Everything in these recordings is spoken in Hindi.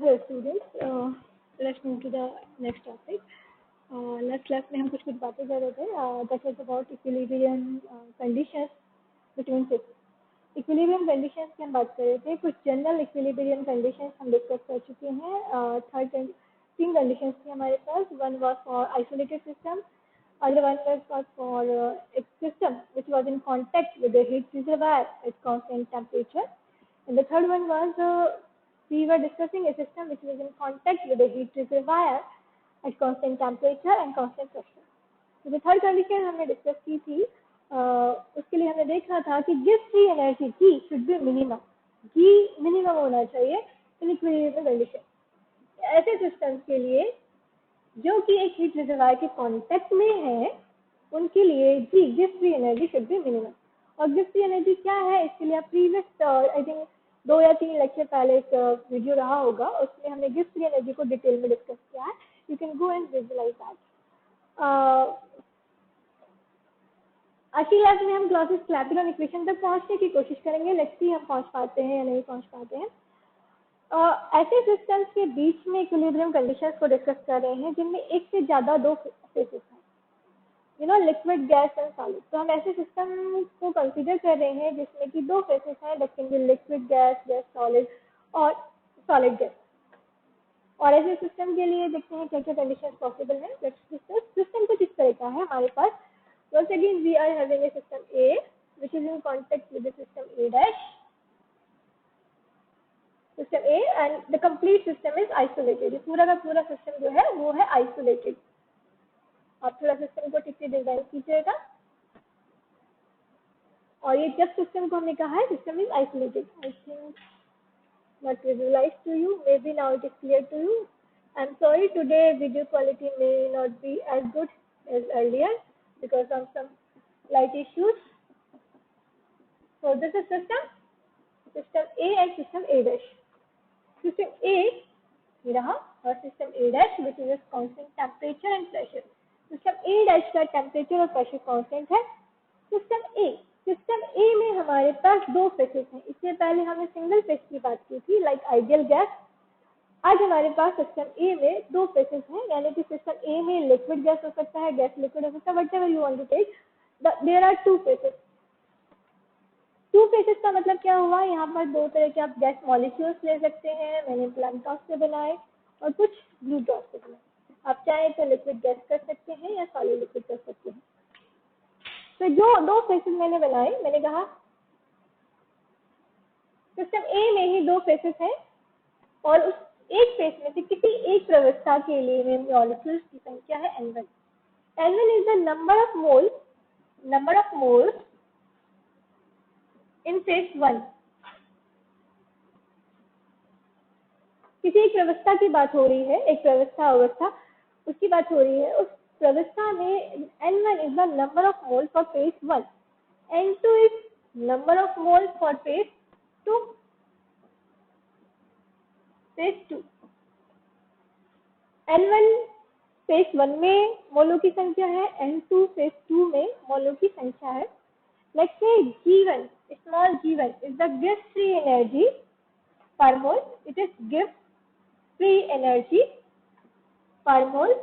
Hello students, let's move to the next topic. Last class में हम कुछ बातें कर रहे थे. That was about equilibrium conditions between systems. Equilibrium conditions की हम बात कर रहे थे. कुछ general equilibrium conditions हम discuss कर चुके हैं. तीन conditions थी हमारे पास. One was for isolated system. Other one was for a system which was in contact with the heat reservoir at constant temperature. And the third one was we were discussing a system which was in contact with a heat reservoir at constant temperature and constant pressure. तो जो थर्ड कंडीशन हमने डिस्कस की थी उसके लिए हमने देखा था कि गिव free energy G should be minimum. G minimum होना चाहिए इन इक्विलिब्रियम कंडीशन. ऐसे सिस्टम्स के लिए जो कि एक हीट रिजर्वायर के कांटेक्ट में है उनके लिए जी गिव free energy should be minimum. और गिव फ्री एनर्जी क्या है इसके लिए आप प्रीवियस आई थिंक 2 या 3 लेक्चर पहले एक वीडियो रहा होगा उसमें हमने गिव फ्री एनर्जी को डिटेल में डिस्कस किया है. You can go and visualize that. आज की क्लास में हम क्लॉसियस क्लैपेरॉन इक्वेशन तक पहुंचने की कोशिश करेंगे. लेट्स सी हम पहुंच पाते हैं या नहीं पहुंच पाते हैं. ऐसे सिस्टम्स के बीच में इक्विलिब्रियम कंडीशंस को डिस्कस कर रहे हैं जिनमें एक से ज़्यादा दो फेसेस हैं, लिक्विड गैस एंड सॉलिड. तो हम ऐसे सिस्टम को कंसीडर कर रहे हैं जिसमें कि दो फेसेस हैं, that can be liquid gas, gas solid और सॉलिड गैस. और ऐसे सिस्टम के लिए देखते हैं क्या क्या कंडीशंस पॉसिबल हैं. सिस्टम कुछ इस तरह का है हमारे पास. once again we are having a system A which is in contact with the system A dash, system A, and the complete system is isolated. पूरा का पूरा सिस्टम जो है वो है आइसोलेटेड. आप थोड़ा सिस्टम को ठीक से डिजाइन कीजिएगा. और ये जब सिस्टम को हमने कहा है system is isolated. I think not visualized to you. Maybe now it is clear to you. I'm sorry today video quality may not be as good as earlier because of some light issues. So this is system A and system A dash. System A ये रहा और system A dash which is constant temperature and pressure. System A dash का temperature और pressure constant है. सिस्टम ए में हमारे पास दो फेसेस हैं. इससे पहले हमने सिंगल फेस की बात की थी लाइक आइडियल गैस. आज हमारे पास सिस्टम ए में दो फेसेस हैं, यानी कि सिस्टम ए में लिक्विड गैस हो सकता है, गैस लिक्विड हो सकता है, whatever you want to take. There are two phases. Two phases का मतलब क्या हुआ, यहाँ पर दो तरह के आप गैस मॉलिक्यूल्स ले सकते हैं. मैंने प्लांटॉस से बनाए और कुछ ग्लूटॉस से बनाए. आप चाहें तो लिक्विड गैस कर सकते हैं या सॉलिड लिक्विड कर सकते हैं. तो जो दो फेसेस मैंने बनाए, मैंने कहा सिस्टम ए में ही दो फेसेस हैं और उस एक फेस में से किसी एक प्रवस्था के लिए मॉलिक्यूल्स की संख्या है N1. N1 is the number of moles in face 1. किसी एक प्रवस्था की बात हो रही है, एक अवस्था उसकी बात हो रही है. उस प्रवस्था में N1 is the number of moles for phase 1. N2 is number of moles for phase 2. N1 phase 1 में मोलों की संख्या है, N2 phase 2 में मोलों की संख्या है. Let's say G1, small G1 is the gives free energy per mole. It is gives free energy per mole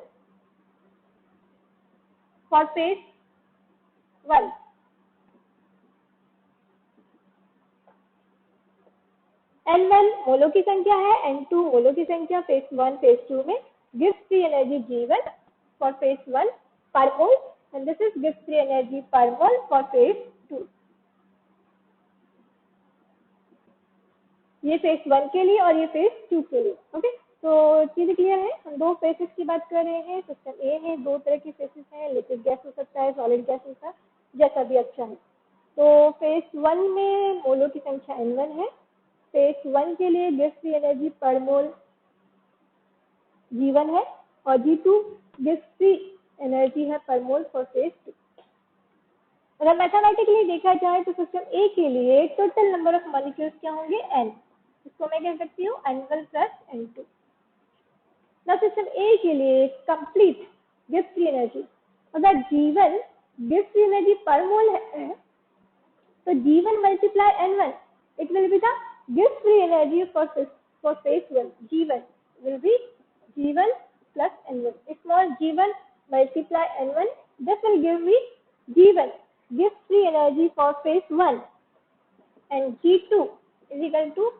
for phase 1. N1 मोलों की संख्या है, N2 मोलों की संख्या. फेज 1 फेज 2 में gives free energy G1 for phase 1 per mole and this is gives free energy per mole for phase 2. ये फेज 1 के लिए और ये फेज 2 के लिए. ओके, तो चीजें क्लियर है. हम दो फेसेस की बात कर रहे हैं. सिस्टम ए में दो तरह के फेसेस हैं, लिक्विड गैस हो सकता है, सॉलिड गैस हो सकता है, जैसा भी अच्छा है. तो फेज 1 में मोलों की संख्या N1 है. फेज 1 के लिए गिव्स फ्री एनर्जी पर मोल G1 है और G2 गिव्स फ्री एनर्जी है पर मोल फॉर फेज 2. अगर मैथमेटिकली देखा जाए तो सिस्टम ए के लिए टोटल नंबर ऑफ मॉलिक्यूल्स क्या होंगे N. इसको मैं कह सकती हूँ N1 प्लस N2. ना सिस्टम ए के लिए कंप्लीट गिव्स फ्री एनर्जी, अगर G1 गिव्स फ्री एनर्जी पर मोल है तो G1 multiply N1 it will be the gives free energy for for phase 1, G1 will be G1 plus N1. Small G1 multiply N1, this will give me G1 gives free energy for phase 1 and G2 is equal to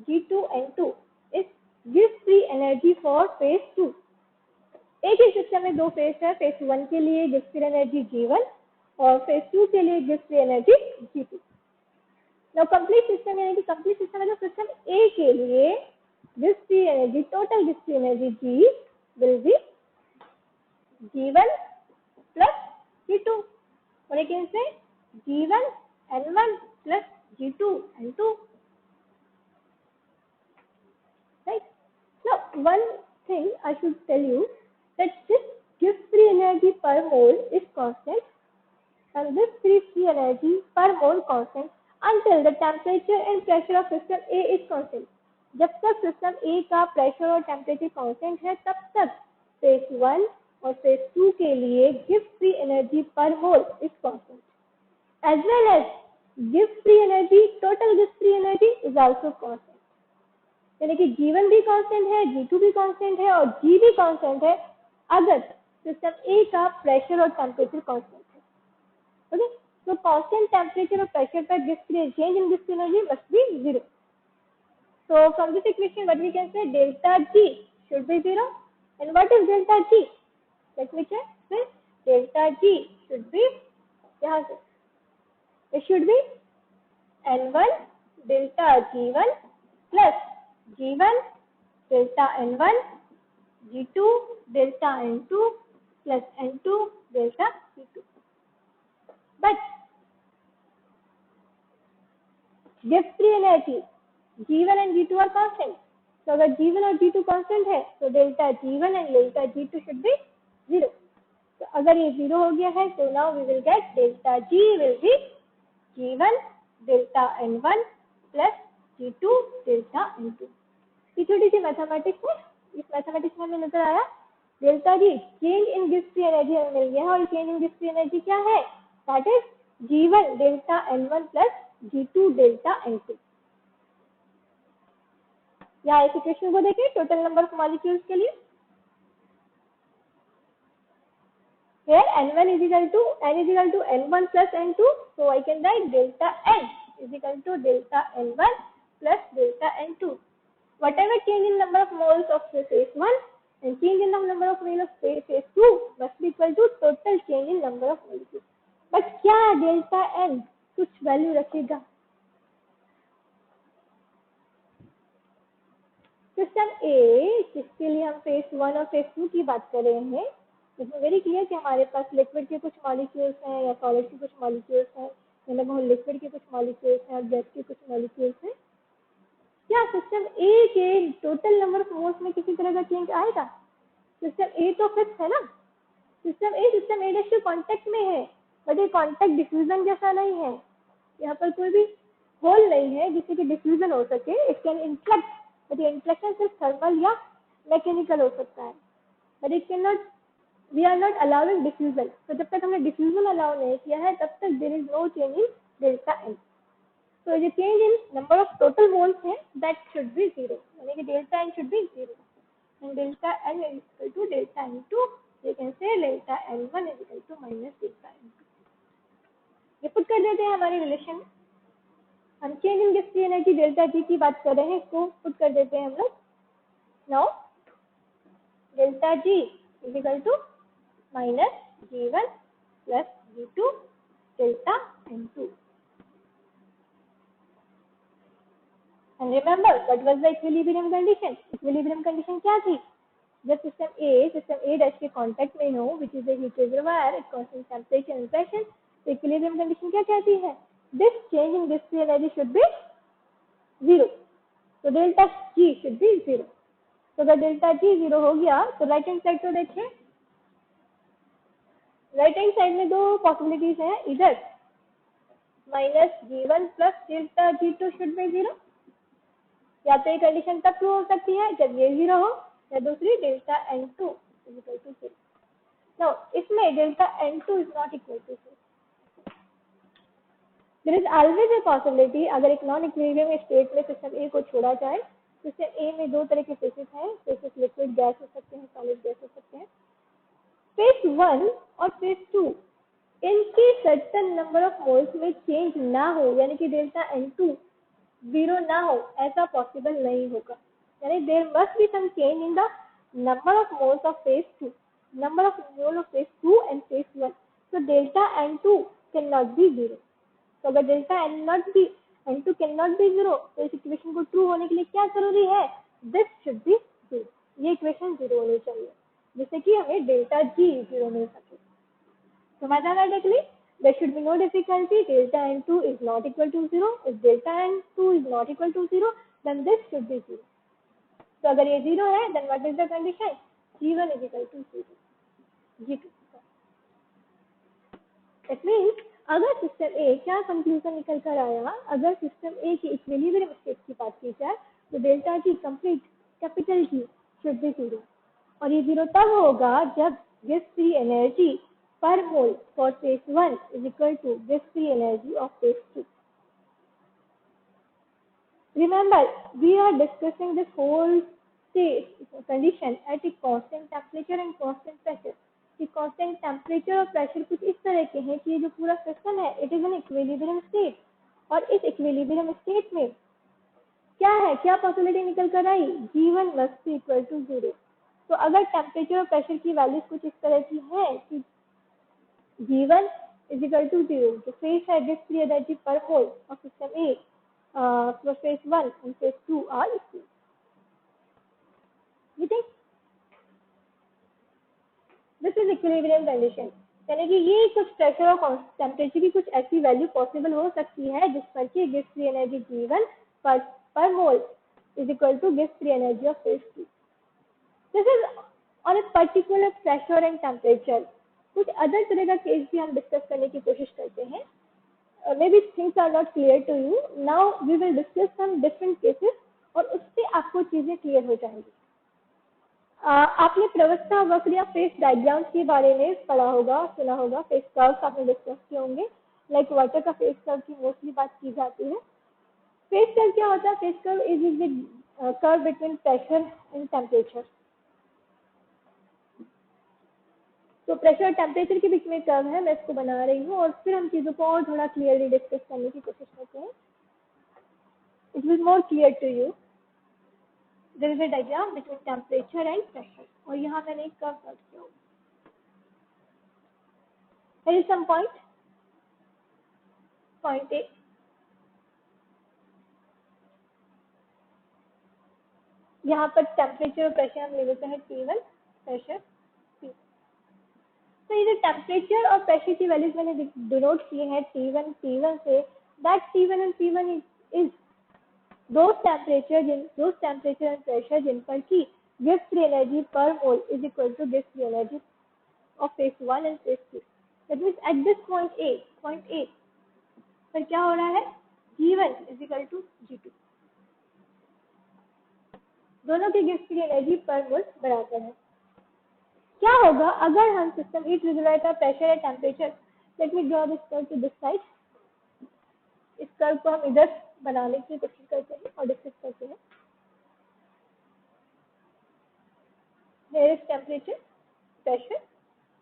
G2 N2 is gives free energy for phase 2. एक ही सिस्टम में दो फेज है, फेज 1 के लिए गिव्स फ्री एनर्जी G1 और फेज 2 के लिए गिव्स free energy G2. Now complete system यानी कि कंप्लीट सिस्टम है तो सिस्टम ए के लिए गिव्स free energy total gives free energy G will be G1 plus G2 और एक से G1 N1 plus G2 N2. Right? Now one thing I should tell you that this gives free energy per mole is constant and this free energy per mole constant until the temperature and pressure of system A is constant. जब तक सिस्टम A का प्रेशर और टेम्परेचर कांस्टेंट है तब तक फेज 1 और फेज 2 के लिए गिव फ्री एनर्जी पर mole is constant as well as give free energy total give free energy is also constant. यानी कि G1 भी कांस्टेंट है, G2 भी कांस्टेंट है और G भी कांस्टेंट है अगर सिस्टम A का प्रेशर और टेम्परेचर कांस्टेंट है. Okay, so constant temperature or pressure per change in this energy must be 0. So from this equation what we can say delta G should be 0. And what is delta G? Let me check. Then delta G should be यहाँ से it should be N1 delta G1 plus G1 delta N1 G2 delta N2 plus N2 delta G2. But gives free energy G1 and G2 are constant. So अगर G1 और G2 constant है तो delta G1 and delta G2 should be 0. तो अगर ये 0 हो गया है तो now we will get delta G will be G1 delta N1 plus G2 delta N2. ये छोटी सी मैथमेटिक्स है, इस मैथमेटिक्स में हमें नजर आया delta G change in gives free energy हमें मिल गया है और change in gives free energy क्या है that is G1 delta N1 plus G2 डेल्टा N2. यहाँ इस इक्वेशन को देखिए टोटल नंबर ऑफ मॉलिक्यूल्स के लिए here N1 is equal to N1 plus N2, so I can write delta N is equal to delta N1 plus delta N2. Whatever change in number of moles of phase 1 and change in the number of moles of phase 2 must be equal to total change in number of molecules. But क्या delta N कुछ वैल्यू रखेगा? सिस्टम ए जिसके लिए हम फेज 1 और फेज 2 की बात कर रहे हैं इसमें वेरी क्लियर कि हमारे पास लिक्विड के कुछ मॉलिक्यूल्स हैं या सॉलिड के कुछ मॉलिक्यूल्स हैं मतलब लिक्विड के कुछ मॉलिक्यूल्स हैं और गैस के कुछ मॉलिक्यूल्स हैं. क्या सिस्टम ए के टोटल नंबर ऑफ मोल्स में किसी तरह का चेंज आएगा? सिस्टम ए तो फिक्स है ना, सिस्टम ए डैश कांटेक्ट में है बट ये कांटेक्ट डिफ्यूजन जैसा नहीं है. यहाँ पर कोई भी होल नहीं है जिससे कि डिफ्यूजन हो सके. इट कैन इंफ्लेक्ट बट ये इंफ्लेक्शन सिर्फ थर्मल या मैकेनिकल हो सकता है but it can not we are not allowing diffusion. तो जब तक हमने डिफ्यूजन अलाउ नहीं किया है तब तक there is no change in delta N. So the change in number of total moles है that should be 0. यानी कि delta n should be 0 and delta n is equal to delta n2. You can say delta n1 is equal to minus delta n2. ये पुट कर देते हैं हमारे रिलेशन में. हम change in gives free energy delta G की बात कर रहे हैं इसको पुट कर देते हैं हम लोग. Now delta G is equal to minus G1 plus G2 डेल्टा n2. And remember, what was the equilibrium condition? Equilibrium condition क्या थी? जब सिस्टम A डैश के कांटेक्ट में हो, which is a heat reservoir at constant temperature and pressure, तो equilibrium condition क्या कहती है? This change in this free energy should be 0. तो delta G should be 0. तो अगर delta G 0 हो गया, तो राइट हैंड साइड को देखिए. राइट हैंड साइड में दो पॉसिबिलिटीज हैं. इधर minus G1 plus delta G2 should be 0. या तो ये कंडीशन तब ट्रू हो सकती है जब ये 0 हो या दूसरी delta n2 is equal to 0. Now इसमें delta n2 is not equal to 0. There is always a possibility अगर एक नॉन इक्विलिब्रियम स्टेट में सिस्टम ए को छोड़ा जाए सिस्टम ए में दो तरह के फेसेस हैं, फेसेस लिक्विड गैस हो सकते हैं, सॉलिड गैस हो सकते हैं। फेज 1 और फेज 2 इनकी सर्टेन नंबर ऑफ मोल्स में चेंज ना हो, यानी कि डेल्टा N2 जीरो ना हो, ऐसा पॉसिबल नहीं होगा। यानी there must be some change in the number of moles of phase 2, number of mole of phase 2 and phase 1। so delta N2 cannot be zero। तो अगर delta N2 cannot be zero, तो इस इक्वेशन को ट्रू होने के लिए क्या जरूरी है? दिस शुड बी जीरो, ये इक्वेशन जीरो होनी चाहिए, जिससे कि हमें डेल्टा G जीरो मिल सके। So mathematically, there should be no difficulty. Delta N2 is not equal to 0. If delta N2 is not equal to 0, then this should be 0. So अगर ये 0 है, then what is the condition? G1 is equal to 0. G2. That means अगर सिस्टम ए, क्या कंक्लूजन निकल कर आया, अगर सिस्टम ए की इक्विलिब्रियम स्टेट की बात की जाए, तो डेल्टा की complete capital G should be 0। और ये 0 तब होगा जब gives free energy per mole for phase 1 is equal to this free energy of phase 2. Remember, we are discussing this whole state condition at a constant temperature and constant pressure. कि constant temperature और pressure कुछ इस तरह के हैं कि ये जो पूरा सिस्टम है, it is an equilibrium state। और इस equilibrium state में क्या है, क्या पॉसिबिलिटी निकल कर आई? G1 must be equal to 0। तो अगर टेम्परेचर और प्रेशर की वैल्यूज कुछ इस तरह की है कि G1 is equal to 0, the phase has this free energy per mole of system A for phase 1 and phase 2 are equal। You think? This is equilibrium condition। यानी कि ये कुछ प्रेशर और टेम्परेचर की कुछ ऐसी वैल्यू पॉसिबल हो सकती है जिस पर कि गिव्स फ्री एनर्जी G1 पर मोल is equal to gives free energy of phase 2। This is on a particular pressure and temperature। कुछ अदर तरह का केस भी हम डिस्कस करने की कोशिश करते हैं। Maybe things are not clear to you। Now we will discuss some different cases और उससे आपको चीजें क्लियर हो जाएंगी। आपने प्रवस्था वक्र या फेस डायग्राम्स के बारे में पढ़ा होगा, सुना होगा। फेस कर्व्स आपने डिस्कस किए होंगे। लाइक वाटर का फेस कर्व की मोस्टली बात की जाती है। फेस कर्व क्या होता है? Face curve is the curve between pressure and temperature. तो प्रेशर और टेम्परेचर के बीच में कर्व है, मैं इसको बना रही हूँ और फिर हम चीज़ों को और थोड़ा क्लियरली डिस्कस करने की कोशिश करते हैं। It will more clear to you. There is a diagram between temperature and pressure और यहाँ मैंने एक कर्व प्लॉट किया होगा। Here is some point A। यहाँ पर टेम्परेचर और प्रेशर हम ले लेते हैं T1, प्रेशर T। तो ये जो टेम्परेचर और प्रेशर की वैल्यूज मैंने डिनोट किए हैं T1 से, that T1 and P1 is those temperature and pressure जिन पर की gives free energy per mole is equal to gives free energy of phase 1 and phase 2। That means at this point A पर क्या हो रहा है? G1 is equal to G2। दोनों की gives free energy per mole बराबर है। क्या होगा अगर हम सिस्टम हीट रिजर्वायर का प्रेशर या temperature, let me draw this curve to this side. इस कर्व को हम इधर बनाने की कोशिश करते हैं और डिस्कस करते हैं। Here is temperature, pressure।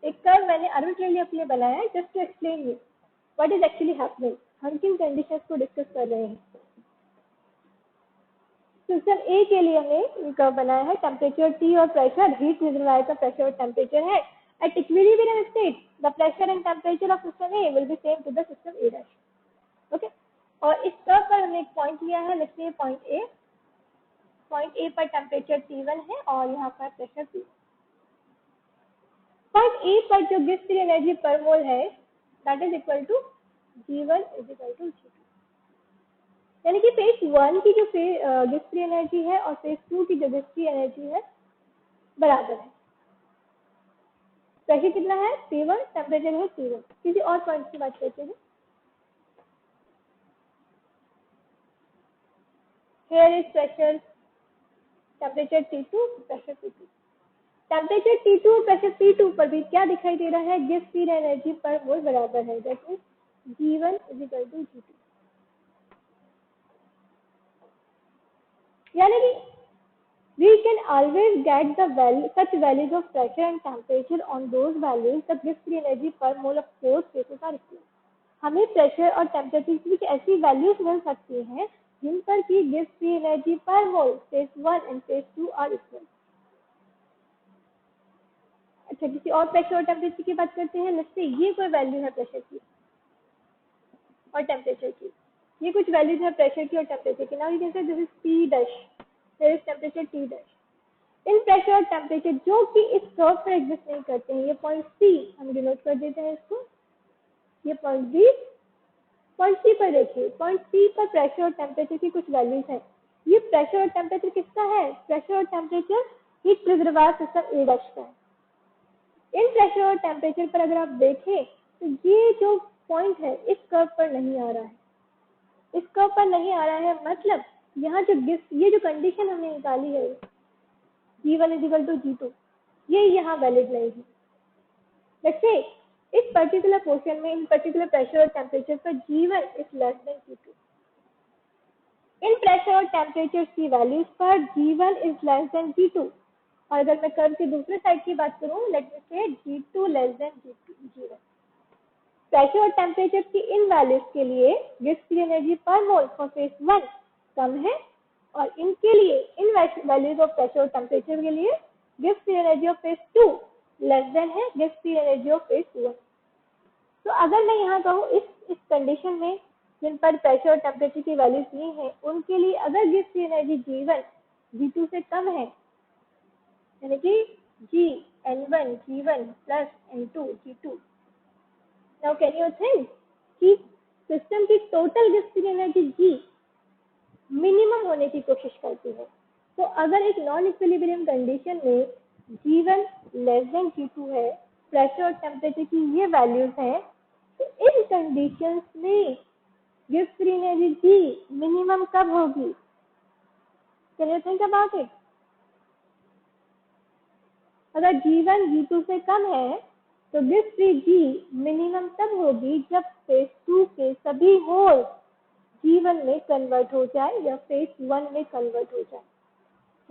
एक कर्व मैंने आर्बिट्रेरली अपने बनाया है just to explain you what is actually happening. हम किन कंडीशंस को डिस्कस कर रहे हैं। सिस्टम ए के लिए हमने कर्व बनाया है, टेम्परेचर T और प्रेशर, हीट रिजर्वायर का प्रेशर और टेम्परेचर है। At equilibrium state the pressure and temperature of system A will be same to the system A dash. Okay, और इस कर्व पर हमने एक पॉइंट लिया है, लेट्स से पॉइंट ए पर टेम्परेचर T1 है और यहाँ पर प्रेशर P। पॉइंट ए पर जो गिव्स फ्री एनर्जी पर मोल है that is equal to G1 is equal to G2। यानी कि फेज 1 की जो गिव्स फ्री एनर्जी है और फेज 2 की जो गिव्स फ्री एनर्जी है बराबर है। प्रेशर कितना है? P1, टेम्परेचर है T1। किसी और पॉइंट की बात करते हैं। Here is pressure, temperature T2, pressure P2। Temperature T2 और प्रेशर P2 पर भी क्या दिखाई दे रहा है? गिव्स फ्री एनर्जी पर मोल बराबर है। That means G1 is equal to G2। यानी कि we can always get the value such values of pressure and temperature on those values the gives free energy per mole of both phases are equal. हमें प्रेशर और टेम्परेचर की कुछ ऐसी वैल्यूज मिल सकती हैं जिन पर की गिव्स फ्री एनर्जी पर mole phase 1 and phase 2 are equal. अच्छा, किसी और प्रेशर और टेम्परेचर की बात करते हैं। लेट्स से ये कोई वैल्यू है प्रेशर की और टेम्परेचर की, ये कुछ वैल्यूज है प्रेशर की और टेम्परेचर की। Now you can say this is T dash, there is temperature T dash. In pressure और टेम्परेचर जो कि इस कर्व पर एग्जिस्ट नहीं करते हैं, ये पॉइंट सी हम डिनोट कर देते हैं इसको, ये पॉइंट बी। पॉइंट सी पर देखिए, पॉइंट सी पर प्रेशर और टेम्परेचर की कुछ वैल्यूज हैं। ये प्रेशर और टेम्परेचर किसका है? प्रेशर और temperature heat reservoir system A dash का है। इन प्रेशर और टेम्परेचर पर अगर आप देखें तो ये जो पॉइंट है इस कर्व पर नहीं आ रहा है, इस कर्व पर नहीं आ रहा है। मतलब यहाँ जो ये जो कंडीशन हमने निकाली है G1 = G2, ये यहाँ वैलिड नहीं है। वैसे इस पर्टिकुलर पोर्शन में इन पर्टिकुलर प्रेशर और टेम्परेचर पर G1 is less than G2। In pressure और टेम्परेचर की वैल्यूज पर G1 is less than G2। और अगर मैं कर्व के दूसरे साइड की बात करूं, लेट मी से G2 less than G1। Pressure और टेम्परेचर की इन वैल्यूज के लिए गिव्स फ्री एनर्जी पर मोल फॉर फेज 1 कम है और इनके लिए इन वैल्यूज ऑफ प्रेशर और टेम्परेचर के लिए गिव्स free energy of phase 2 less than है गिव्स फ्री एनर्जी ऑफ फेज 1। तो अगर मैं यहाँ कहूँ इस कंडीशन में जिन पर प्रेशर और टेम्परेचर की वैल्यूज दी हैं उनके लिए अगर gives free energy G1 G2 से कम है, यानी कि N1 G1 plus N2 G2। Now can you think कि सिस्टम की total gives free energy G minimum होने की कोशिश करती है। तो अगर एक नॉन इक्विलिब्रियम कंडीशन में G1 लेस देन G2 है, प्रेशर और टेम्परेचर की ये वैल्यूज हैं, तो इन कंडीशंस में gives free energy G minimum कब होगी? Can you think about it? अगर G1 G2 से कम है तो गिव्स फ्री G मिनिमम तब होगी जब फेज 2 के सभी मोल्स G1 में कन्वर्ट हो जाए या फेज 1 में कन्वर्ट हो जाए।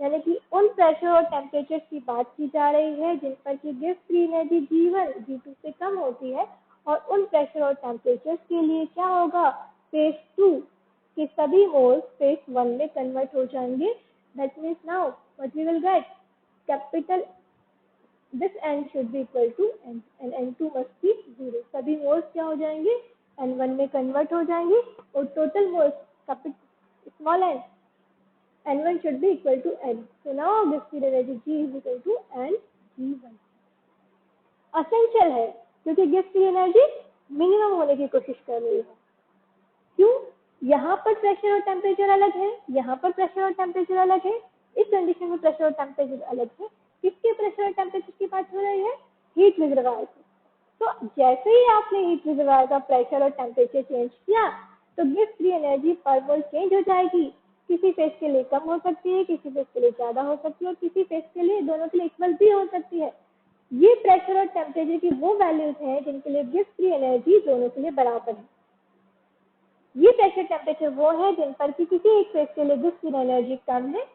यानी कि उन प्रेशर और टेम्परेचर की बात की जा रही है जिन पर की gives free energy G1 G2 से कम होती है और उन प्रेशर और टेम्परेचर के लिए क्या होगा? फेज 2 के सभी मोल्स फेज 1 में कन्वर्ट हो जाएंगे। That means now what we will get, capital this n should be equal to n and n2 must be 0। सभी मोल्स क्या हो जाएंगे? n1 में कन्वर्ट हो जाएंगे और total moles small n n1 should be equal to n। So now this free energy G is equal to n G1। Essential है क्योंकि गिव्स फ्री एनर्जी मिनिमम होने की कोशिश कर रही है। क्यों? यहाँ पर प्रेशर और टेम्परेचर अलग है, यहाँ पर प्रेशर और टेम्परेचर अलग है, इस कंडीशन में प्रेशर और टेम्परेचर अलग है। किसके प्रेशर और टेम्परेचर की बात हो रही है? हीट रिजर्वायर की। तो जैसे ही आपने हीट रिजर्वायर का प्रेशर और टेम्परेचर चेंज किया तो गिव्स फ्री एनर्जी पर मोल चेंज हो जाएगी। किसी फेज के लिए कम हो सकती है, किसी फेज के लिए ज्यादा हो सकती है और किसी फेज के लिए दोनों के लिए इक्वल भी हो सकती है। ये प्रेशर और टेम्परेचर की वो वैल्यूज हैं जिनके लिए गिव्स फ्री एनर्जी दोनों के लिए बराबर है। ये प्रेशर टेम्परेचर वो है जिन पर कि किसी एक फेज के लिए गिव्स फ्री एनर्जी कम है।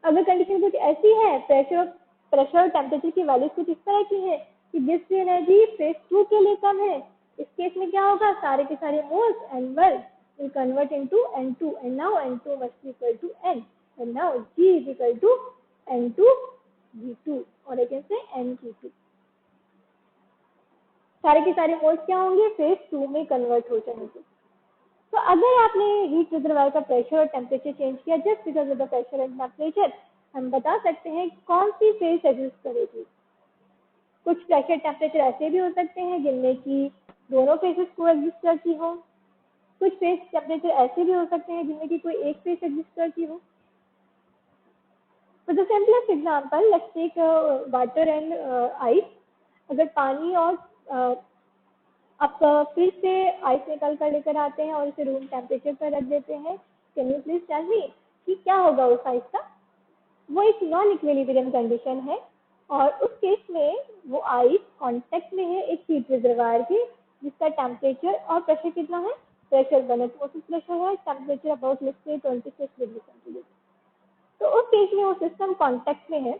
अगर कंडीशन कुछ ऐसी है, प्रेशर और टेम्परेचर की वैल्यूज कुछ इस तरह की है कि गिव्स फ्री एनर्जी फेज 2 के लिए कम है, इस केस में क्या होगा? सारे के सारे moles N1 will convert into N2 and now N2 must be equal to N and now G is equal to N2 G2 और I can say N G2। सारे के सारे मोल्स क्या होंगे? फेज 2 में कन्वर्ट हो जाएंगे। तो अगर आपने हीट रिजर्वायर का प्रेशर और टेम्परेचर चेंज किया just because of the pressure and temperature, हम बता सकते हैं कौन सी फेज एग्जिस्ट करेगी। कुछ प्रेशर टेम्परेचर ऐसे भी हो सकते हैं जिनमें कि दोनों फेजेस को एग्जिस्ट करती हो, कुछ फेज टेम्परेचर ऐसे भी हो सकते हैं जिनमें कि कोई एक फेज एग्जिस्ट करती हो। For the simplest example let's take water and ice. अगर पानी और आप फ्रिज से आइस निकाल कर लेकर आते हैं और इसे रूम टेम्परेचर पर रख देते हैं, can you please tell me कि क्या होगा उस आइस का? वो एक नॉन इक्विलिब्रियम कंडीशन है और उस केस में वो आइस कांटेक्ट में है एक हीट रिजर्वायर के जिसका टेम्परेचर और प्रेशर कितना है? प्रेशर 1 एटमॉस्फेरिक प्रेशर है, temperature about let's say 26 degree centigrade. तो उस केस में वो सिस्टम कांटेक्ट में है,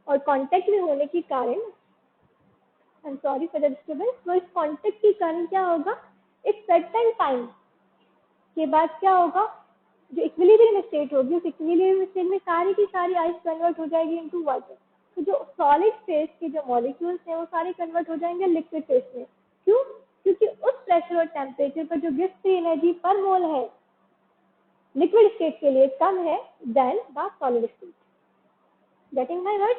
और कांटेक्ट में होने के कारण, I am sorry for the disturbance, तो इस कांटेक्ट के कारण क्या होगा, एक सर्टेन टाइम के बाद क्या होगा, जो इक्विलिब्रियम स्टेट होगी, उस इक्विलिब्रियम स्टेट में सारी की सारी आइस कन्वर्ट हो जाएगी इनटू वाटर। तो जो सॉलिड फेज के जो मॉलिक्यूल्स हैं वो सारे कन्वर्ट हो जाएंगे लिक्विड फेज में। क्यों? क्योंकि उस प्रेशर और टेम्परेचर पर जो गिब्स फ्री एनर्जी पर मोल है लिक्विड स्टेट के लिए कम है then the solid state. Getting my word?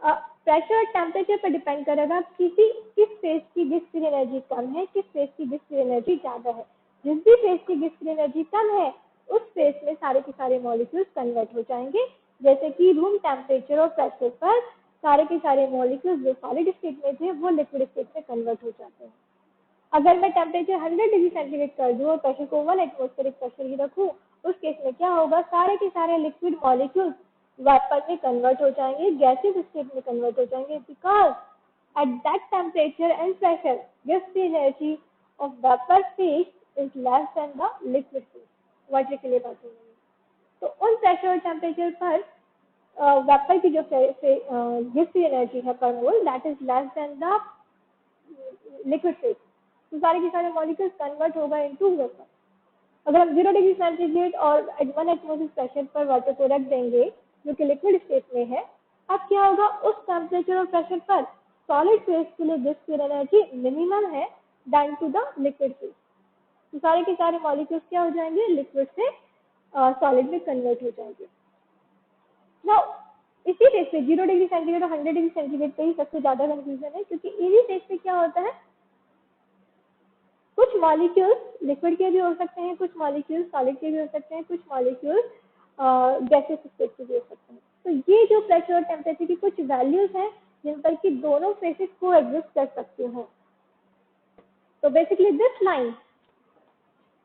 Pressure और टेम्परेचर पर डिपेंड करेगा किस फेज की गिब्स फ्री एनर्जी कम है, किस फेज की गिब्स फ्री एनर्जी ज्यादा है। जिस भी फेज की गिब्स फ्री एनर्जी कम है उस फेज में सारे के सारे मॉलिक्यूल्स कन्वर्ट हो जाएंगे। जैसे कि रूम टेम्परेचर और प्रेशर पर सारे के सारे मॉलिक्यूल्स जो सॉलिड स्टेट में थे वो लिक्विड स्टेट में कन्वर्ट हो जाते हैं। अगर मैं टेम्परेचर 100 डिग्री सेंटीग्रेड कर दूँ और प्रेशर को 1 एटमॉस्फेरिक प्रेशर ही रखूँ, उस केस में क्या होगा, सारे के सारे लिक्विड मॉलिक्यूल्स वेपर में कन्वर्ट हो जाएंगे, गैसेस स्टेट में कन्वर्ट हो जाएंगे, because at that temperature and pressure Gibbs the energy of vapour phase is less than the liquid phase. Water के लिए बात हो रही है। तो उन प्रेशर और टेम्परेचर पर वेपर की जो गिब्स द एनर्जी है पर मोल that is less than the liquid phase. तो सारे के सारे मॉलिक्यूल्स कन्वर्ट होगा इनटू वेपर। अगर हम 0 डिग्री सेंटीग्रेड और 1 एटमॉस्फेरिक प्रेशर पर वाटर को रख देंगे जो कि लिक्विड स्टेट में है, अब क्या होगा, उस टेम्परेचर और प्रेशर पर सॉलिड फेज के लिए गिब्स फ्री एनर्जी मिनिमम है then to the liquid phase. तो सारे के सारे मॉलिक्यूल्स क्या हो जाएंगे, लिक्विड से सॉलिड में कन्वर्ट हो जाएंगे। नाउ इसी फेज पे 0 डिग्री सेंटीग्रेड और 100 डिग्री सेंटीग्रेड पे ही सबसे ज्यादा कंफ्यूजन है, क्योंकि इसी फेज पे क्या होता है, कुछ मॉलिक्यूल्स लिक्विड के भी हो सकते हैं, कुछ मॉलिक्यूल्स सॉलिड के भी हो सकते हैं, कुछ मॉलिक्यूल्स गैसेस स्टेट के भी हो सकते हैं। तो ये जो प्रेशर और टेम्परेचर की कुछ वैल्यूज हैं जिन पर कि दोनों फेसेस को एग्जिस्ट कर सकते हैं। तो basically this line,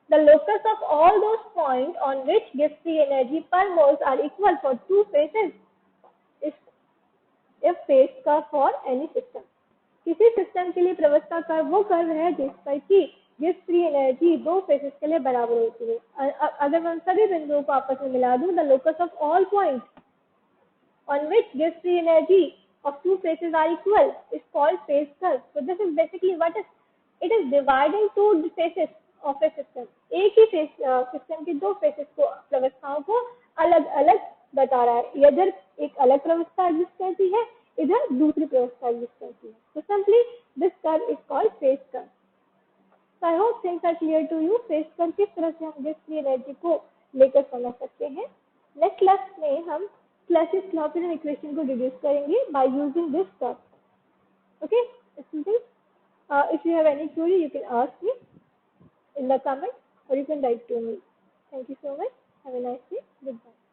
the locus of all those points on which Gibbs free energy per moles are equal for two phases is a phase curve for any system। किसी सिस्टम के लिए प्रवस्था कर्व वो कर्व है जिस पर कि गिब्स फ्री एनर्जी दो फेसेस के लिए बराबर होती है। अगर मैं उन सभी बिंदुओं को आपस में मिला दूं, the locus of all point on which Gibbs free energy of two phases are equal is called phase curve। So this is basically what is, it is dividing two phases of a system। एक ही सिस्टम की दो फेसेस को, प्रवस्थाओं को अलग अलग बता रहा है। इधर एक अलग प्रवस्था एग्जिस्ट करती है, इधर दूसरी प्रवस्था एग्जिस्ट करती है। तो simply this curve is called phase curve. So I hope things are clear to you। Phase curve किस तरह से हम गिब्स फ्री एनर्जी को लेकर समझ सकते हैं। नेक्स्ट क्लास में हम Clausius-Clapeyron इक्वेशन को डिड्यूस करेंगे by using this curve। Okay, students, if you have any query you can ask me in the comment or you can write to me। Thank you so much। Have a nice day। Goodbye।